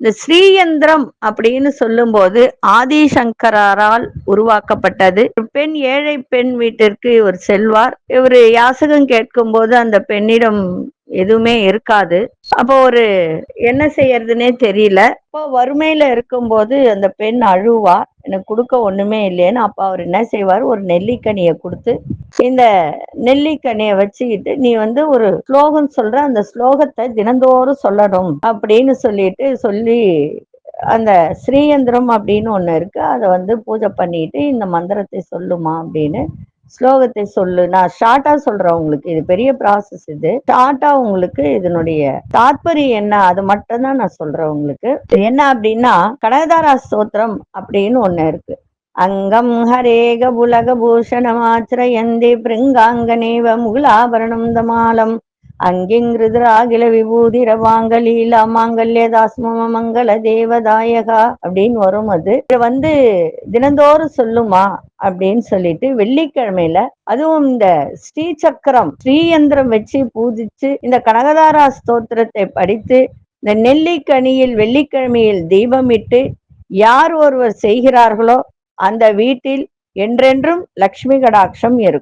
இந்த ஸ்ரீயந்திரம் அப்படின்னு சொல்லும்போது ஆதிசங்கரால் உருவாக்கப்பட்டது. ஒரு பெண், ஏழை பெண் வீட்டிற்கு இவர் செல்வார். இவரு யாசகம் கேட்கும் போது அந்த பெண்ணிடம் எதுவுமே இருக்காது. அப்போ ஒரு என்ன செய்யறதுன்னே தெரியல. அப்போ வறுமையில இருக்கும்போது அந்த பெண் அழுவா, எனக்கு கொடுக்க ஒண்ணுமே இல்லையேன்னு. அப்ப அவர் என்ன செய்வார், ஒரு நெல்லிக்கனியை கொடுத்து, இந்த நெல்லிக்கனியை வச்சுக்கிட்டு நீ ஒரு ஸ்லோகம் சொல்ற, அந்த ஸ்லோகத்தை தினந்தோறும் சொல்லணும் அப்படின்னு சொல்லி அந்த ஸ்ரீயந்திரம் அப்படின்னு ஒண்ணு இருக்கு, அதை பூஜை பண்ணிட்டு இந்த மந்திரத்தை சொல்லுமா அப்படின்னு ஸ்லோகத்தை சொல்லு. நான் ஷார்ட்டா சொல்றேன் உங்களுக்கு, இது பெரிய ப்ராசஸ். இது ஷார்ட்டா உங்களுக்கு இதனுடைய தாத்பரியம் என்ன அது மட்டும் தான் நான் சொல்றேன் உங்களுக்கு. என்ன அப்படின்னா, கனகதாரா ஸ்தோத்திரம் அப்படின்னு ஒண்ணு இருக்கு. அங்கம் ஹரேக புலக பூஷணமாச்சிரயந்தி பிருங்காங்கனேவ முகுலாபரணம் தமாலம் அங்கிங்கிருதிராகில விபூதிர வாங்கலீலா மாங்கல்ய தாஸ்மம மங்கள தேவதாயகா அப்படின்னு வரும். அது தினந்தோறும் சொல்லுமா அப்படின்னு சொல்லிட்டு வெள்ளிக்கிழமையில, அதுவும் இந்த ஸ்ரீ சக்கரம் ஸ்ரீயந்திரம் வச்சு பூஜிச்சு இந்த கனகதாரா ஸ்தோத்திரத்தை படித்து இந்த நெல்லிக்கனியில் வெள்ளிக்கிழமையில் தீபமிட்டு யார் ஒருவர் செய்கிறார்களோ அந்த வீட்டில் என்றென்றும் லக்ஷ்மி கடாட்சம் இருக்கும்.